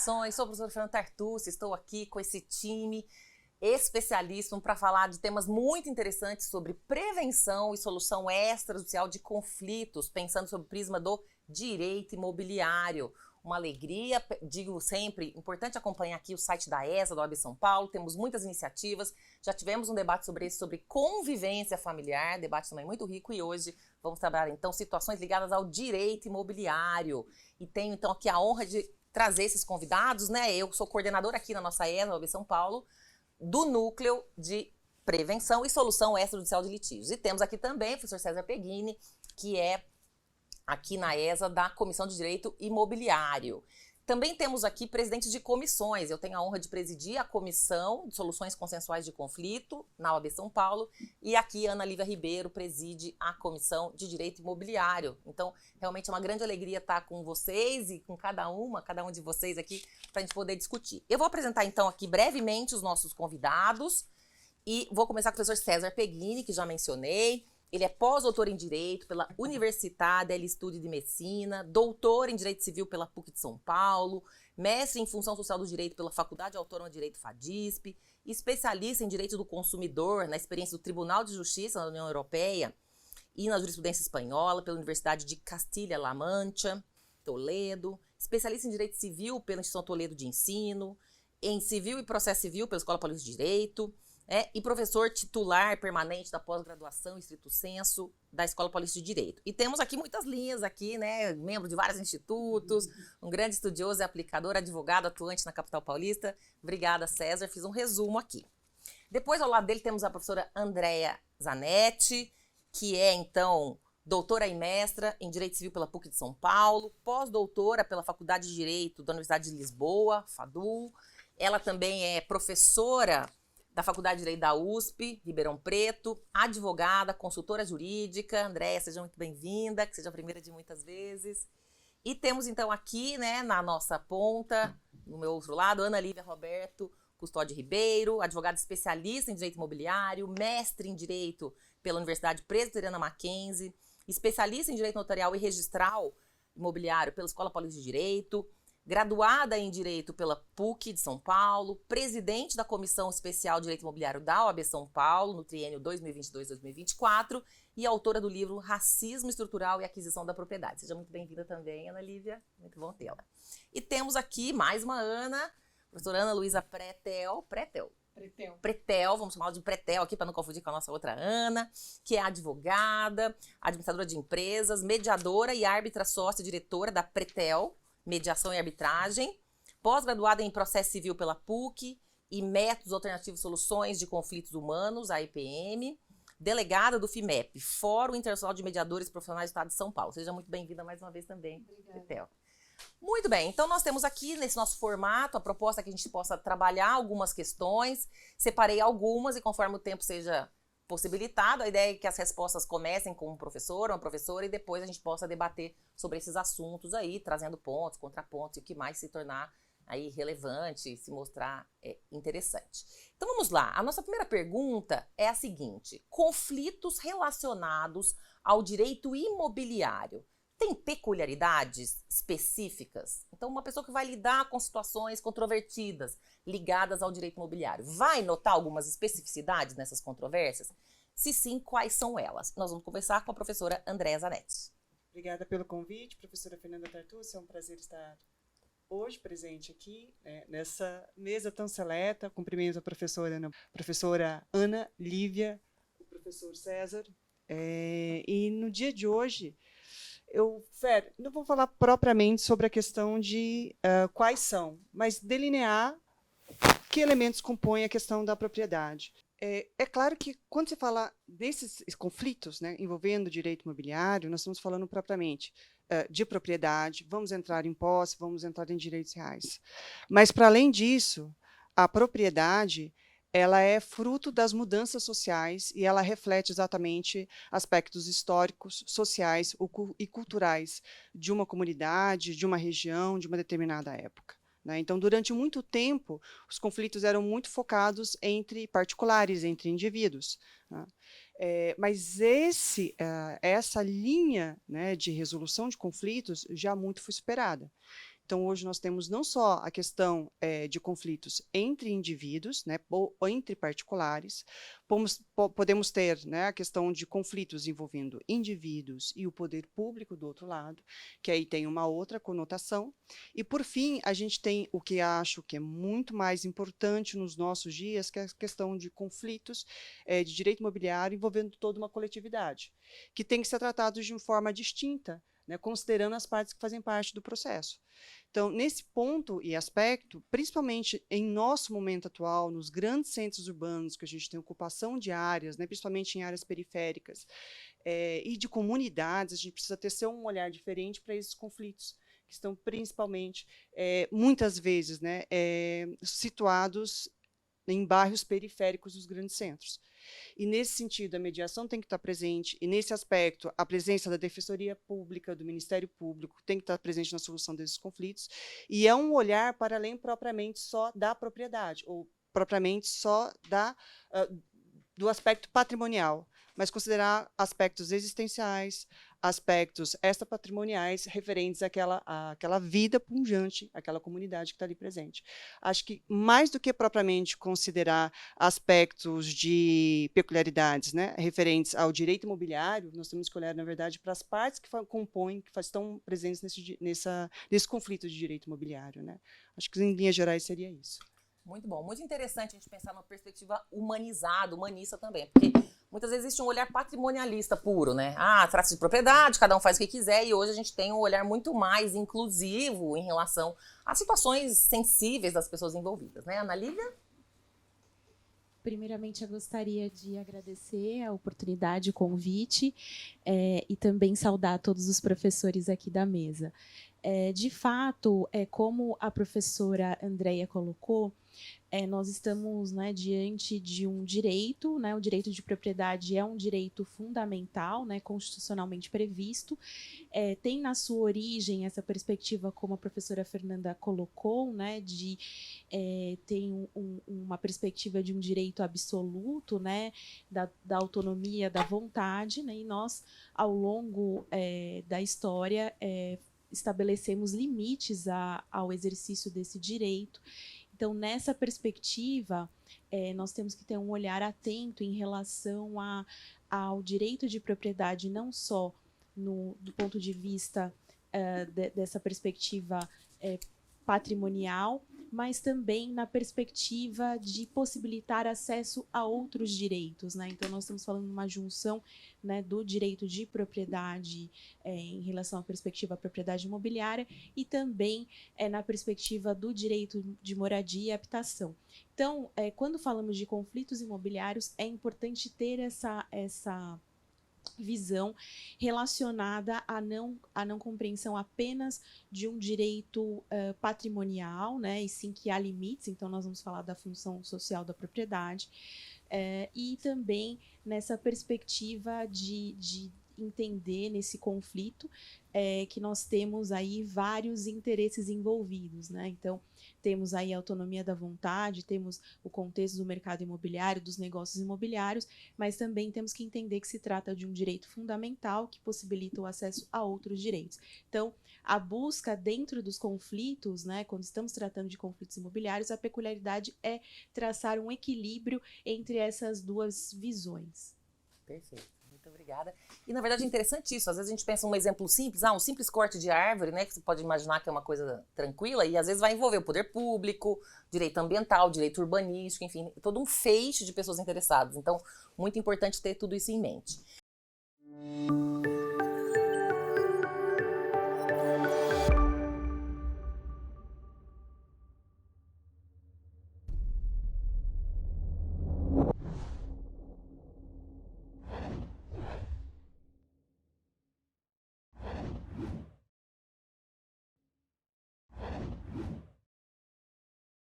Relações. Sou a professora Fernanda Tartucci, estou aqui com esse time especialíssimo para falar de temas muito interessantes sobre prevenção e solução extrajudicial de conflitos, pensando sob o prisma do direito imobiliário. Uma alegria, digo sempre, importante acompanhar aqui o site da ESA, da OAB São Paulo, temos muitas iniciativas, já tivemos um debate sobre isso, sobre convivência familiar, debate também muito rico, e hoje vamos trabalhar então situações ligadas ao direito imobiliário. E tenho então aqui a honra de trazer esses convidados, né? Eu sou coordenadora aqui na nossa ESA, da OAB São Paulo, do Núcleo de Prevenção e Solução Extrajudicial de Litígios. E temos aqui também o professor César Peghini, que é aqui na ESA da Comissão de Direito Imobiliário. Também temos aqui presidentes de comissões. Eu tenho a honra de presidir a Comissão de Soluções Consensuais de Conflito na OAB São Paulo, e aqui Ana Lívia Ribeiro preside a Comissão de Direito Imobiliário. Então, realmente é uma grande alegria estar com vocês e com cada um de vocês aqui para a gente poder discutir. Eu vou apresentar então aqui brevemente os nossos convidados e vou começar com o professor César Peghini, que já mencionei. Ele é pós-doutor em Direito pela Università degli Studi di Messina, doutor em Direito Civil pela PUC de São Paulo, mestre em Função Social do Direito pela Faculdade Autônoma de Direito FADISP, especialista em Direito do Consumidor na experiência do Tribunal de Justiça da União Europeia e na jurisprudência espanhola pela Universidade de Castilla-La Mancha, Toledo, especialista em Direito Civil pela Instituição Toledo de Ensino, em Civil e Processo Civil pela Escola Paulista de Direito, e professor titular permanente da pós-graduação estrito sensu da Escola Paulista de Direito. E temos aqui muitas linhas aqui, né? Membro de vários institutos, um grande estudioso e aplicador, advogado atuante na capital paulista. Obrigada, César. Fiz um resumo aqui. Depois, ao lado dele, temos a professora Andrea Zanetti, que é, então, doutora e mestra em Direito Civil pela PUC de São Paulo, pós-doutora pela Faculdade de Direito da Universidade de Lisboa, FADU. Ela também é professora da Faculdade de Direito da USP, Ribeirão Preto, advogada, consultora jurídica. Andréia, seja muito bem-vinda, que seja a primeira de muitas vezes. E temos, então, aqui, né, na nossa ponta, no meu outro lado, Ana Lívia Roberto Custódio Ribeiro, advogada especialista em Direito Imobiliário, mestre em Direito pela Universidade Presbiteriana Mackenzie, especialista em Direito Notarial e Registral Imobiliário pela Escola Paulista de Direito, graduada em Direito pela PUC de São Paulo, presidente da Comissão Especial de Direito Imobiliário da OAB São Paulo, no triênio 2022-2024, e autora do livro Racismo Estrutural e Aquisição da Propriedade. Seja muito bem-vinda também, Ana Lívia, muito bom tê-la. E temos aqui mais uma Ana, professora Ana Luísa Pretel, vamos chamá-la de Pretel aqui para não confundir com a nossa outra Ana, que é advogada, administradora de empresas, mediadora e árbitra sócia diretora da Pretel, Mediação e Arbitragem, pós-graduada em Processo Civil pela PUC e Métodos Alternativos e Soluções de Conflitos Humanos, a IPM, delegada do FIMEP, Fórum Internacional de Mediadores Profissionais do Estado de São Paulo. Seja muito bem-vinda mais uma vez também, Betel. Muito bem, então nós temos aqui nesse nosso formato a proposta que a gente possa trabalhar algumas questões, separei algumas e conforme o tempo seja possibilitado, a ideia é que as respostas comecem com um professor ou uma professora e depois a gente possa debater sobre esses assuntos aí, trazendo pontos, contrapontos e o que mais se tornar aí relevante, se mostrar interessante. Então vamos lá, a nossa primeira pergunta é a seguinte: conflitos relacionados ao direito imobiliário tem peculiaridades específicas? Então uma pessoa que vai lidar com situações controvertidas ligadas ao direito imobiliário vai notar algumas especificidades nessas controvérsias? Se sim, quais são elas? Nós vamos conversar com a professora Andrea Zanetti. Obrigada pelo convite, professora Fernanda Tartucci. É um prazer estar hoje presente aqui, nessa mesa tão seleta. Cumprimento a professora Ana Lívia, o professor César. E no dia de hoje, Fer, não vou falar propriamente sobre a questão de quais são, mas delinear que elementos compõem a questão da propriedade. É claro que, quando se fala desses conflitos, né, envolvendo direito imobiliário, nós estamos falando propriamente de propriedade, vamos entrar em posse, vamos entrar em direitos reais. Mas, para além disso, a propriedade ela é fruto das mudanças sociais e ela reflete exatamente aspectos históricos, sociais e culturais de uma comunidade, de uma região, de uma determinada época. Então, durante muito tempo, os conflitos eram muito focados entre particulares, entre indivíduos. Mas essa linha, né, de resolução de conflitos já muito foi superada. Então, hoje nós temos não só a questão de conflitos entre indivíduos, né, ou entre particulares, podemos ter, né, a questão de conflitos envolvendo indivíduos e o poder público do outro lado, que aí tem uma outra conotação. E, por fim, a gente tem o que acho que é muito mais importante nos nossos dias, que é a questão de conflitos de direito imobiliário envolvendo toda uma coletividade, que tem que ser tratados de uma forma distinta, né, considerando as partes que fazem parte do processo. Então, nesse ponto e aspecto, principalmente em nosso momento atual, nos grandes centros urbanos, que a gente tem ocupação de áreas, né, principalmente em áreas periféricas, e de comunidades, a gente precisa ter um olhar diferente para esses conflitos, que estão principalmente, muitas vezes, né, situados em bairros periféricos dos grandes centros. E, nesse sentido, a mediação tem que estar presente, e, nesse aspecto, a presença da Defensoria Pública, do Ministério Público, tem que estar presente na solução desses conflitos, e é um olhar para além propriamente só da propriedade, ou propriamente só do aspecto patrimonial, mas considerar aspectos existenciais, aspectos extrapatrimoniais referentes àquela vida pujante, àquela comunidade que está ali presente. Acho que, mais do que propriamente considerar aspectos de peculiaridades, né, referentes ao direito imobiliário, nós temos que olhar, na verdade, para as partes que compõem, que estão presentes nesse conflito de direito imobiliário, né? Acho que, em linhas gerais, seria isso. Muito bom, muito interessante a gente pensar numa perspectiva humanizada, humanista também, porque muitas vezes existe um olhar patrimonialista puro, né? Trata-se de propriedade, cada um faz o que quiser, e hoje a gente tem um olhar muito mais inclusivo em relação às situações sensíveis das pessoas envolvidas, né? Ana Lívia? Primeiramente, eu gostaria de agradecer a oportunidade, o convite, e também saudar todos os professores aqui da mesa. De fato, como a professora Andréia colocou, nós estamos, né, diante de um direito, né, o direito de propriedade é um direito fundamental, né, constitucionalmente previsto, tem na sua origem essa perspectiva, como a professora Fernanda colocou, né, de tem uma perspectiva de um direito absoluto, né, da autonomia, da vontade, né, e nós, ao longo da história, estabelecemos limites ao exercício desse direito. Então, nessa perspectiva, nós temos que ter um olhar atento em relação ao direito de propriedade, não só do ponto de vista dessa perspectiva patrimonial, mas também na perspectiva de possibilitar acesso a outros direitos, né? Então, nós estamos falando de uma junção, né, do direito de propriedade em relação à perspectiva da propriedade imobiliária e também na perspectiva do direito de moradia e habitação. Então, quando falamos de conflitos imobiliários, é importante ter essa visão relacionada à não compreensão apenas de um direito patrimonial, né, e sim que há limites. Então, nós vamos falar da função social da propriedade, e também nessa perspectiva de entender nesse conflito que nós temos aí vários interesses envolvidos, né? Então, temos aí a autonomia da vontade, temos o contexto do mercado imobiliário, dos negócios imobiliários, mas também temos que entender que se trata de um direito fundamental que possibilita o acesso a outros direitos. Então, a busca dentro dos conflitos, né, quando estamos tratando de conflitos imobiliários, a peculiaridade é traçar um equilíbrio entre essas duas visões. Perfeito. Muito obrigada. E, na verdade, é interessante isso. Às vezes a gente pensa um exemplo simples, um simples corte de árvore, né, que você pode imaginar que é uma coisa tranquila, e às vezes vai envolver o poder público, direito ambiental, direito urbanístico, enfim, todo um feixe de pessoas interessadas. Então, muito importante ter tudo isso em mente.